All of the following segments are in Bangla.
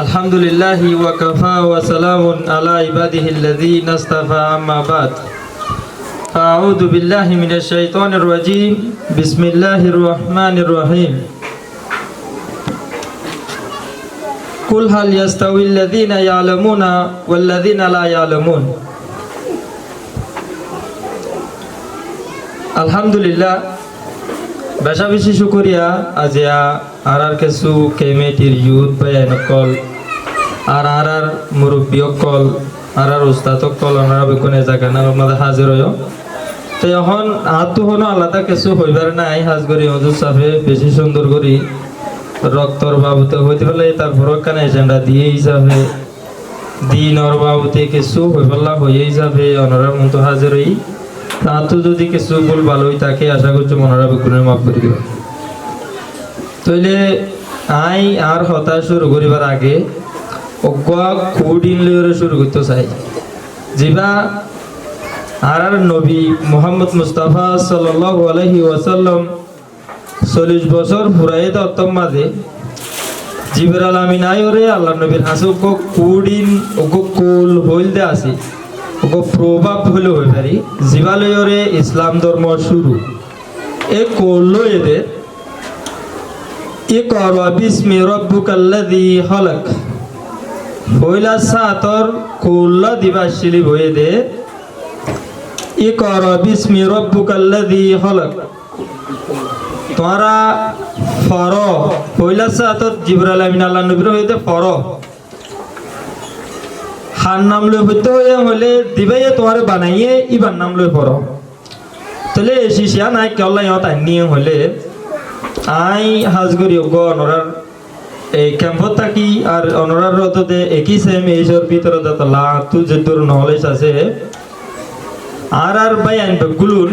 আলহামদুলিল্লাহি ওয়া কাফা ওয়া সালামুন আলা ইবাদিহিল্লাযীনা ইসতাফা আম্মা বাদ আউযু বিল্লাহি মিনাশ শাইতানির রাজীম বিসমিল্লাহির রহমানির রহিম কুল হাল ইয়াস্তাউইল্লাযীনা ইয়ালামুনা ওয়াল্লাযীনা লা ইয়ালামুন। আলহামদুলিল্লাহ বেশা বেশি শুকরিয়া আজিয়া আর কিছু কেমেটির ইউথ বায়ানকল আর মুরব্বী অকল আর উস্তাদ অকল ওনারা বেগুনে জায়গা আমাদের হাজির হয়। তো এখন হাতু হনো আলাদা কিছু হইবার নাই হাজ করি হজুর সাফে বেশি সুন্দর করি রক্তর বাবুতে হইতে পারলে তারপর কানে এজেন্ডা দিয়েই যাবে দিনর বাবুতে কিছু হইপাল্লা হয়েই যাবে ওনারা মতো হাজির হই। তাতো যদি কিছু ভুল ভালোই তাকে আশা করছি মনারা বেগুনের মাফ করে দিবেন। তাইলে আই আর হতাশ শুরু করিবার আগে অজ্ঞা কোডিন লইরে শুরু করতে চাই যেবা আর নবী মুহাম্মদ মুস্তাফা সাল্লাল্লাহু আলাইহি ওয়াসাল্লাম 40 বছর পুরাই তত্তম মাঝে জিবরাইল আমিন আইরে আল্লাহ নবীর হাসুক কোডিন ওগো কোল হইলদে আছে ওগো প্রভাব হলো হই পারি জিবালয়রে ইসলাম ধর্ম শুরু এ কোল্লো এদের ইকরা বিসমি রাব্বুকাল্লাযী খালাক হইলা সাতর কোল্লা দিবাশিলি হয়ে দে ইকরা বিসমি রাব্বুকাল্লাযী খালাক তোরা ফর হইলা সাতর জিবরাইল আমিন আল্লাহ নবীর হইতে ফর হার নাম লই হইতে হলে দিবাইয়ে তোমারে বানাইয়ে ইবার নাম লই পড়ো তাহলে শিশিয়া নাই কেল্লা ইহত নিয়ে হলে আই হাজগরি গো অনরার এই ক্যাম্পত থাকি আর অনরার রততে একই সেম এইসব ভিতরে তলা তু যে দূর নলেজ আছে আর বাই আনবে গুলুন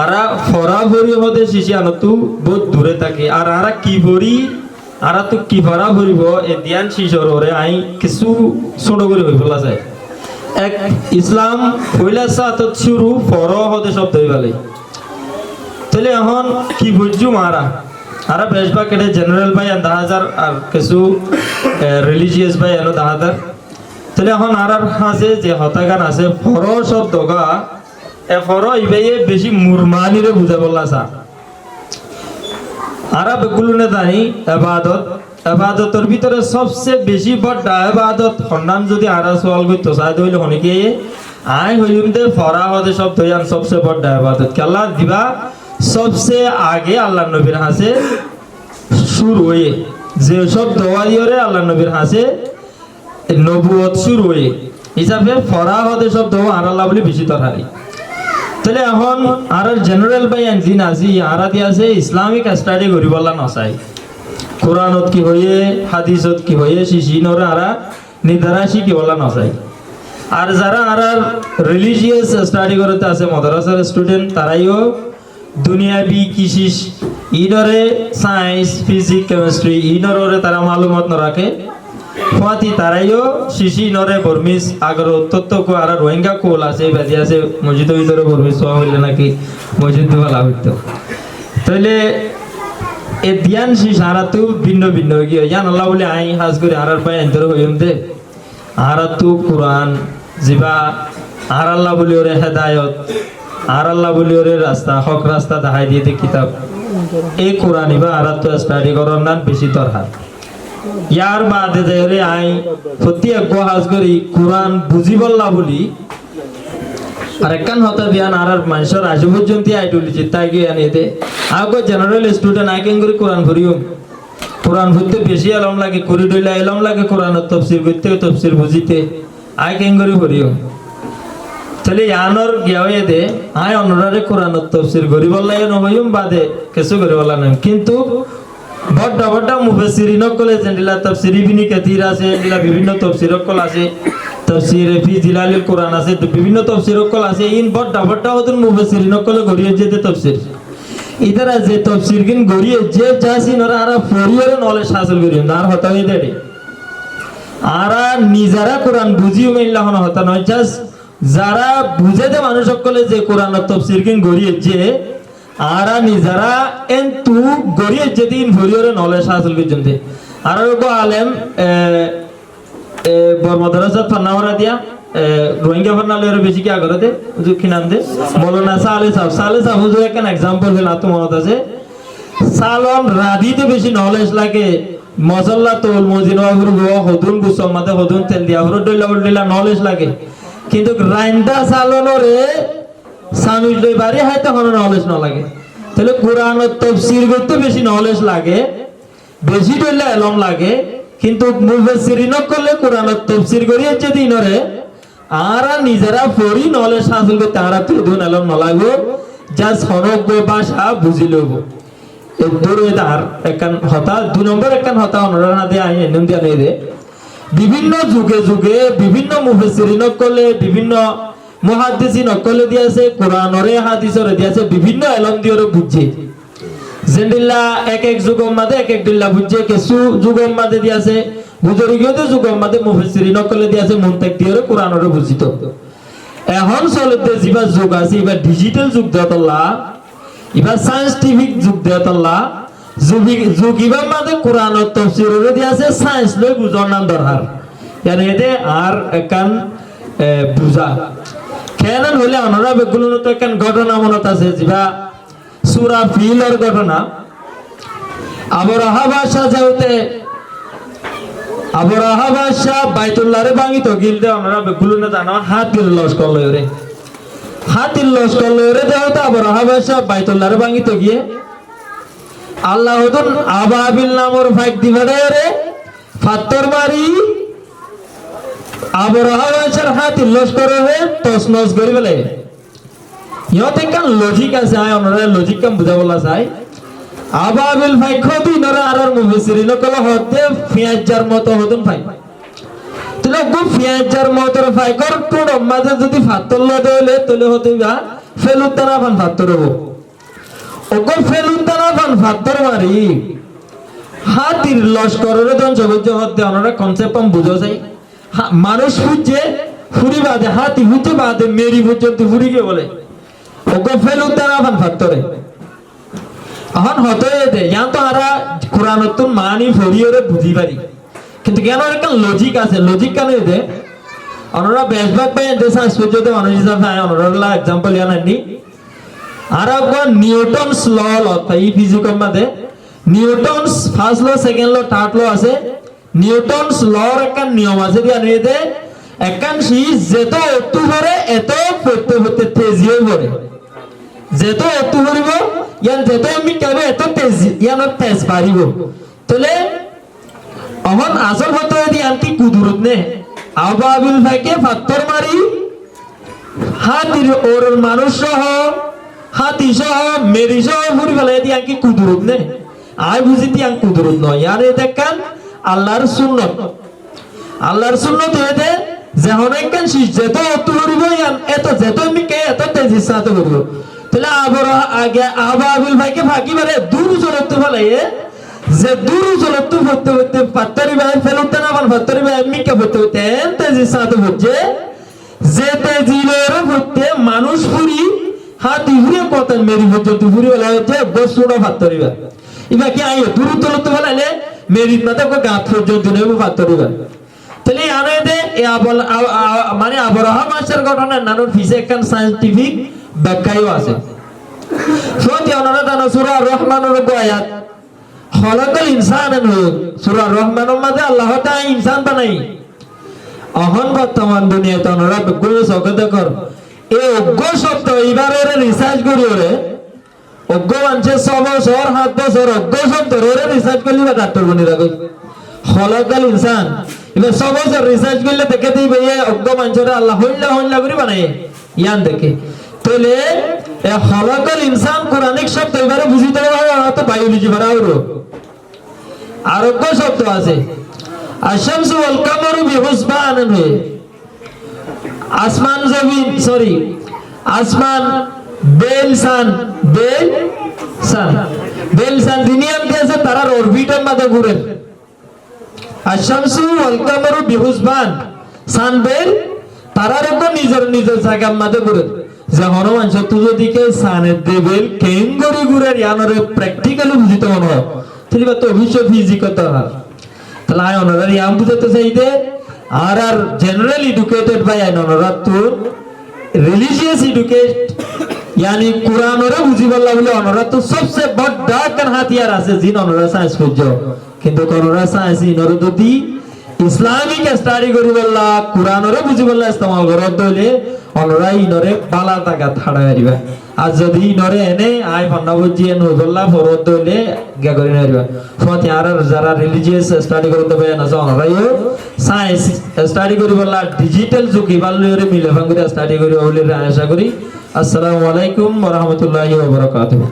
আরা ফরা ভরি হতে শিশিয়া নতু বহুত দূরে থাকি আর আরা কি ভরি আর তো কি ভরা ভরিব এ ধ্যান শিশরে আই কিছু ছোট করে হই ফেলা যায় এক ইসলাম হইলা সাত শুরু ফর হতে শব্দ হইবালে তাহলে এখন কি বুঝছু মারা আর বেশবা কেটে জেনারেল ভাই 10,000 আর কিছু রিলিজিয়াস ভাই 10,000 তাহলে এখন আর আছে যে হতাগান আছে ফর শব্দ গা এ ফর ইবাইয়ে বেশি মুরমানিরে বুঝা বললা সা আরব গুলুনে জানি ইবাদতের ভিতরে সবচেয়ে বেশি বড় ইবাদত হন্নান যদি আরা সওয়াল করতে চাই হইলে হনিকে আই হইম দে ফরা হতে সব দয়ান সবচেয়ে বড় ইবাদত কেলা দিবা সবচেয়ে আগে আল্লাহর নবীর হাসে শুরু হয়ে যে সব দোয়া দিওরে আল্লাহর নবীর হাসে নবুয়ত শুরু হয়ে হিসাবে ফরা হতে সব দোয়া আর আল্লাহ বলে বেশি তরহারি। তাহলে এখন আর জেনারেল বাই আনজিন আজি আরা দি আছে ইসলামিক স্টাডি করি বলা নসাই কোরআনত কি হয়ে হাদিসত কি হয়ে শিশিনর আরা নিদারা শিখি বলা নসাই আর যারা আর রিলিজিয়াস স্টাডি করতে আছে মাদ্রাসার স্টুডেন্ট তারাইও দুনিয়াবি কৃষি ইনরে সায়েন্স ফিজিক্স কেমিস্ট্রি ইনরে তারা মালুমাত ন রাখে ফাতি তারাইও শিশি নরে বর্মিস আগর তত্ত্ব কো আর রোহিঙ্গা কোল আছে বাজি আছে মসজিদ ভিতরে বর্মিস হওয়া হইলে নাকি মসজিদ ভালো হইতো তাহলে এ ধ্যান শিশ আর তো ভিন্ন ভিন্ন কি জান আল্লাহ বলে আই হাজ করে আর পায় এন্তর হইম দে আর তো কুরআন জিবা আর আল্লাহ বলি ওরে হেদায়েত আর আল্লাহ বলি ওরে রাস্তা হক রাস্তা দেখাই দিয়ে কিতাব এই কোরআন ইবা আর তো স্টাডি করার নাম বেশি দরকার ইয়ার বাদে দেরে আই প্রতি এক হাজ করি কোরআন বুঝি বললা বলি আর একখান হতা বিয়ান আর মানুষের আজ পর্যন্ত আইডিওলজি তাই গিয়ে আনি দে আগো জেনারেল স্টুডেন্ট আইকেন করে কোরআন ভরিও কোরআন ভরতে বেশি আলম লাগে করি ডইলা এলম লাগে কোরআনের তাফসীর করতে তাফসীর বুঝিতে আইকেন করে ভরিও তাহলে ইয়ানর গিয়ে দে আই অনরারে কোরআনের তাফসীর করি বললা ন হইম বাদে কিছু করে বললা না কিন্তু বড় বড় মুফাসসিরিন কলে যেন্ডিলা তাফসীর ইবনে কাসির আছে এন্ডিলা বিভিন্ন তাফসীর কল আছে তাফসীর ফি জিলালিল কোরআন আছে বিভিন্ন তাফসীর কল আছে ইন বড় বড় ওদের মুফাসসিরিন কলে গড়িয়ে যেতে তাফসীর ইদারা যে তাফসীর কিন গড়িয়ে যে জাসিন ওরা আর ফরিয়র নলেজ হাসিল করিও আর হতা হই দেড়ে আর নিজারা কোরআন বুঝিও মেইলা হন হতা নয় জাস যারা বুঝে দে মানুষ কলে যে কোরআনের তাফসীর কিন গড়িয়ে যে আরা নিজারা এন তু গড়িয়ে যেদিন ভরিয়রে নলেজ হাসিল করতে আর গো আলেম বর্মদরাজাত ফান্নাওয়ারা দিয়া রোহিঙ্গা ফান্নালের বেশি কি আগরতে কি নাম দে মৌলানা সালে সাহেব হুজুর একটা এক্সাম্পল হল আত্ম মনত আছে সালন রাধিতে বেশি নলেজ লাগে মশলা তোল মজিন হদুন গুসম মাতে হদুন তেল দিয়া হরু ডইলা নলেজ লাগে কিন্তু রাইন্দা সালনরে সামিল লই বাড়ি হয়তো কোনো নলেজ না লাগে তাহলে কোরআন ও তাফসীর করতে বেশি নলেজ লাগে বেশি ডইলা এলম লাগে কিন্তু মুফাসসিরিন করলে কোরআন ও তাফসীর করিয়ে যদি নরে আর নিজেরা পড়ি নলেজ হাসিল করতে আর তুই এলম না লাগবো যা সনক ভাষা বুঝি লব বিভিন্ন যুগে যুগে বিভিন্ন মুফাসসিরিন করলে বিভিন্ন মুহাদ্দিসিন করলে দিয়েছে কোরআনরে হাদিসরে দিয়েছে বিভিন্ন এলম দিয়ে বুঝছে জেন্দিল্লা এক এক যুগের মাঝে এক এক দিল্লা বুঝছে কিছু যুগের মাঝে দিয়েছে বুজুর্গীয়তে যুগের মাঝে মুফাসসিরিন করলে দিয়েছে মুনতাক দিয়ে কোরআনরে বুঝিত এখন চলতে যেবা যুগ আছে এবার ডিজিটাল যুগ দেওয়া এবার সায়েন্টিফিক যুগ দেওয়া যুগ এবার মাঝে কোরআন ও তাফসীরে দিয়েছে সায়েন্স লই বুঝার নাম দরকার মানে এতে আর একখান বুঝা কেন হলে অনরা বেগুলো তো একখান ঘটনা মনত আছে যেবা সূরা ফিলের ঘটনা আবরাহা বাদশাহ যেতে আবরাহা বাদশাহ বাইতুল্লাহরে ভাঙিত গিলতে অনরা বেগুলো না জানো হাতির লস্কর লইরে দেহতে আবরাহা বাদশাহ বাইতুল্লাহরে ভাঙিত গিয়ে আল্লাহ হদন আবাবিল নামর ফাইক দিবারে রে ফাত্তর মারি আবরাহা বাদশার হাতির লস্করে তছনছ করি বলে ইহতে কান লজিক আছে আয় অনরা লজিক কাম বুঝা বলা চাই আবাবিল ফাইক খবি নরা আর মুফাসসিরিন কল হতে ফিয়াজার মতো হদন ফাইক তাহলে গো ফিয়াজার মতো ফাইকর কোন মাঝে যদি ফাত্তর লদলে তলে হতে বা ফেলুতানা ফান ফাত্তর হবো ওগো ফেলুতানা ফান ফাত্তর মারি হাতির লস্করের ধ্বংস করতে হতে অনরা কনসেপ্ট আম বুঝা যায় মানুষ বুঝছে ফুরি বাদে হাতি বুঝতে বাদে মেরি পর্যন্ত ফুরি কে বলে ওগো ফেলুতানা ফান ফাত্তরে এখন হতে দে ইয়ান তো আরা কোরআনত মানি ফরিয়রে বুঝি পারি কিন্তু কেন একটা লজিক আছে লজিক কেন দে অনরা বেশভাগ পাই দে সাংস্কৃতিক মানুষ হিসাবে অনরা এক্সাম্পল ইয়ান আনি আর নিউটনস ল তাই ফিজিক্স মধ্যে Newton's first law second law third law আছে নিউটনস লর একটা নিয়ম আছে দিয়া নিয়ে দে একান সি যেত একটু করে এত পড়তে পড়তে তেজিয়ে পড়ে যেত একটু করিব ইয়ান যেত আমি কেবে এত তেজ ইয়ান তেজ বাড়িব তাহলে অহন আসল হতো যদি আনকি কুদরত নে আবাবিল ভাইকে ফাত্তর মারি হাতির ওর মানুষ সহ হাতি সহ মেরি সহ ফুরি ফেলে দিয়ে আনকি কুদরত নে আই বুঝি দিয়ে আন কুদরত নয় ইয়ারে দেখান আল্লাহর সুন্নত হইতে যে অনেকখান শীষ যেত অত করিব ইয়ান এত যেত আমি কে এত তেজি সাথে করিব তাহলে আবাবিল ভাইকে ফাঁকি মারে দূর চলতে ফেলে যে দূর চলতে পড়তে পড়তে পাত্তারি ভাই ফেলতে না পান পাত্তারি ভাই মিকা পড়তে পড়তে তেজি সাথে হচ্ছে যে তেজিলের পড়তে মানুষ পুরি হাতি ঘুরে কত মেরি পর্যন্ত ঘুরে বলা হচ্ছে বস্তুটা পাত্তারি ভাই এবার কি আইও দূর চলতে ফেলাইলে মেরির মাথা গাছ পর্যন্ত নেব পাত্তারি ভাই তাহলে আনে দে মানে আবরাহা মাসের ঘটনা নানুর ফিসে একখান সায়েন্টিফিক ব্যাখ্যাও আছে সত্যি ওনারা জানো সূরা রহমানের আয়াত খলাকাল ইনসানান সূরা রহমানের মধ্যে আল্লাহ তাআলা ইনসান বানাই এখন বর্তমান দুনিয়াতে ওনারা বেগুলো সগত কর এই অজ্ঞ শব্দ এবারে রিসার্চ করি ওরে অজ্ঞ মানছে 6 বছর 7 বছর অজ্ঞ শব্দ ওরে রিসার্চ করলি বা ডাক্তার বনি রাখো খলাকাল ইনসান এবার 6 বছর রিসার্চ করলে দেখে দিই ভাই অজ্ঞ মানছে আল্লাহ হইলা করে বানাই ইয়ান দেখে তাহলে এই খলাকাল ইনসান কোরআনিক শব্দ এবারে বুঝিতে হয় তো বায়োলজি বাড়াও আরোগ্য শব্দ আছে আশামসু ওয়াল কামারু বিহুসবানান হে আসমান জমিন সরি আসমান বেলসান দুনিয়ার দেশে তারা অরবিটের মধ্যে ঘুরে আশামসু ওয়াল কামারু বিহুসবান সান বেল তারার উপর নিজের জায়গার মধ্যে ঘুরে যে হনুমান তুই যদি কে সানের দেবেল কেন করে ঘুরে ইয়ানরে প্র্যাকটিক্যালি বুঝিতে মনে হয় তাহলে তো অবশ্যই ফিজিক্যাল দরকার তাহলে আই অনারার ইয়াম বুঝতে চাইতে আর জেনারেল এডুকেটেড বাই আই অনারার তো রিলিজিয়াস এডুকেট यानी कुरान और बुझी बल्ला बोले अनरा तो सबसे बड़ा कन हथियार আছে জিন অনরা সায়েন্স করছো কিন্তু অনরা সায়েন্স ইনর যদি ইসলামিক স্টাডি করি বল্লা কুরআন और বুঝি বল্লা ইস্তেমাল করত দলে অনরা ইনরে বালা টাকা থাড়া হইবা আর যদি ইনরে এনে আই ফন্না বুঝি এন বল্লা ফরত দলে গা করি নাইবা ফতে আর যারা রিলিজিয়াস স্টাডি করতে পারে না অনরাইও সায়েন্স স্টাডি করি বল্লা ডিজিটাল যুগে বাল্লরে মিলে ভাঙ্গুরে স্টাডি করি বলে আশা করি আসসালামু আলাইকুম ওয়া রাহমাতুল্লাহি ওয়া বারাকাতুহু